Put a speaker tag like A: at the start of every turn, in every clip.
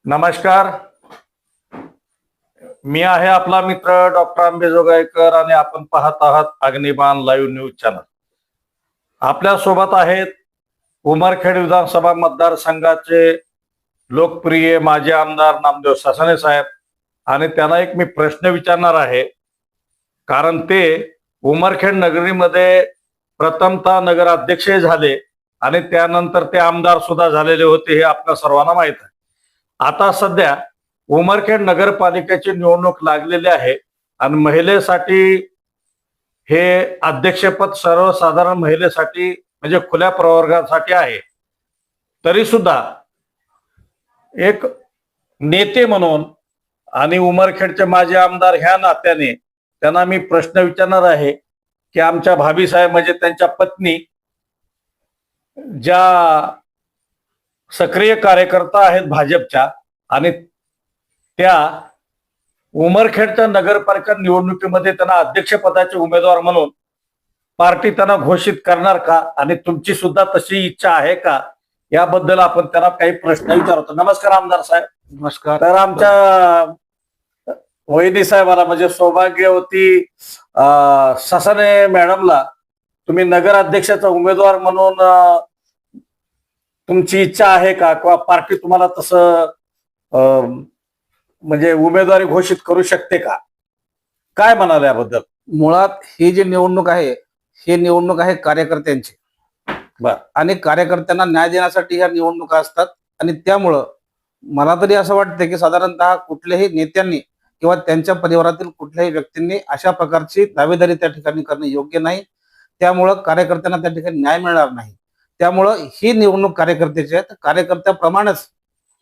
A: नमस्कार. मी आहे आपला मित्र डॉक्टर आंबेजोगाईकर आणि आपण पाहत आहात अग्निबाण लाईव्ह न्यूज चॅनल. आपल्या सोबत आहेत उमरखेड विधानसभा मतदारसंघाचे लोकप्रिय माजी आमदार नामदेव सासणे साहेब आणि त्यांना एक मी प्रश्न विचारणार आहे, कारण ते उमरखेड नगरीमध्ये प्रथमतः नगराध्यक्ष झाले आणि त्यानंतर ते आमदार सुद्धा झालेले होते, हे आपल्या सर्वांना माहीत आहे. आता सध्या उमरखेड नगरपालिकेची निवडणूक लागलेली आहे आणि महिलेसाठी हे अध्यक्षपद सर्वसाधारण महिलेसाठी म्हणजे खुल्या प्रवर्गासाठी आहे. तरी सुद्धा एक नेते म्हणून आणि उमरखेडचे माजी आमदार ह्या नात्याने त्यांना मी प्रश्न विचारणार आहे की आमच्या भाभी साहेब म्हणजे त्यांच्या पत्नी ज्या सक्रिय कार्यकर्ता आहेत भाजपच्या आणि त्या उमरखेडच्या नगरपालिका निवडणुकीमध्ये त्यांना अध्यक्षपदाचे उमेदवार म्हणून पार्टी त्यांना घोषित करणार का आणि तुमची सुद्धा तशी इच्छा आहे का, याबद्दल आपण त्यांना काही प्रश्न विचारतो. नमस्कार आमदार साहेब.
B: नमस्कार.
A: तर आमच्या वहिनी साहेबाला म्हणजे सौभाग्यवती सासणे मॅडमला तुम्ही नगराध्यक्षाचा उमेदवार म्हणून तुमची इच्छा आहे का, किंवा पार्टी तुम्हाला तसं म्हणजे उमेदवारी घोषित करू शकते का, काय म्हणाल याबद्दल?
B: मुळात ही जी निवडणूक आहे ही निवडणूक आहे कार्यकर्त्यांची.
A: बर.
B: आणि कार्यकर्त्यांना न्याय देण्यासाठी ह्या निवडणुका असतात आणि त्यामुळं मला तरी असं वाटतं की साधारणतः कुठल्याही नेत्यांनी किंवा त्यांच्या परिवारातील कुठल्याही व्यक्तींनी अशा प्रकारची दावेदारी त्या ठिकाणी करणे योग्य नाही. त्यामुळं कार्यकर्त्यांना त्या ठिकाणी न्याय मिळणार नाही. त्यामुळं ही निवडणूक कार्यकर्त्याची आहे. कार्यकर्त्याप्रमाणेच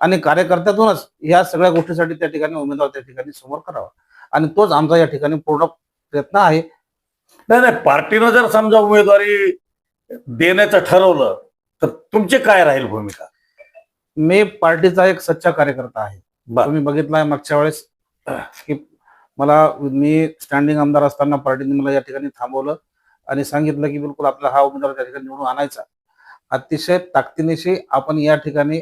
B: आणि कार्यकर्त्यातूनच ह्या सगळ्या गोष्टीसाठी त्या ठिकाणी उमेदवार त्या ठिकाणी समोर करावा आणि तोच आमचा या ठिकाणी पूर्ण प्रयत्न आहे.
A: नाही, पार्टीनं जर समजा उमेदवारी देण्याचं ठरवलं तर तुमची काय राहील भूमिका?
B: मी पार्टीचा एक सच्चा कार्यकर्ता आहे. तुम्ही बघितलाय मागच्या वेळेस की मी स्टँडिंग आमदार असताना पार्टीने मला या ठिकाणी थांबवलं आणि सांगितलं की बिलकुल आपला हा उमेदवार त्या ठिकाणी निवडून आणायचा. अतिशय ताकदीनिशी आपण या ठिकाणी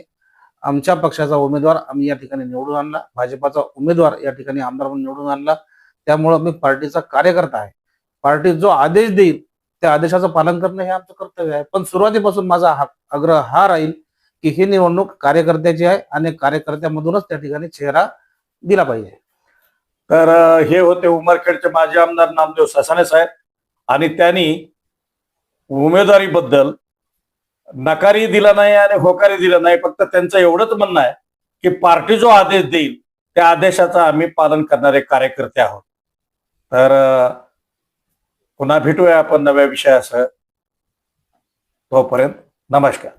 B: आमच्या पक्षाचा उमेदवार आम्ही या ठिकाणी निवडून आणला, भाजपाचा उमेदवार या ठिकाणी आमदार म्हणून निवडून आणला. त्यामुळं मी पार्टीचा कार्यकर्ता आहे. पार्टी जो आदेश देईल त्या आदेशाचं पालन करणं हे आमचं कर्तव्य आहे. पण सुरुवातीपासून माझा आग्रह हा राहील की ही निवडणूक कार्यकर्त्याची आहे आणि कार्यकर्त्यामधूनच त्या ठिकाणी चेहरा दिला पाहिजे.
A: तर हे होते उमरखेडचे माजी आमदार नामदेव सासणे साहेब आणि त्यांनी उमेदवारीबद्दल नकारही दिला नाही आणि होकारही दिला नाही. फक्त त्यांचं एवढंच म्हणणं आहे की पार्टी जो आदेश देईल त्या आदेशाचं आम्ही पालन करणारे कार्यकर्ते आहोत. तर पुन्हा भेटूया आपण नव्या विषयासह. तोपर्यंत नमस्कार.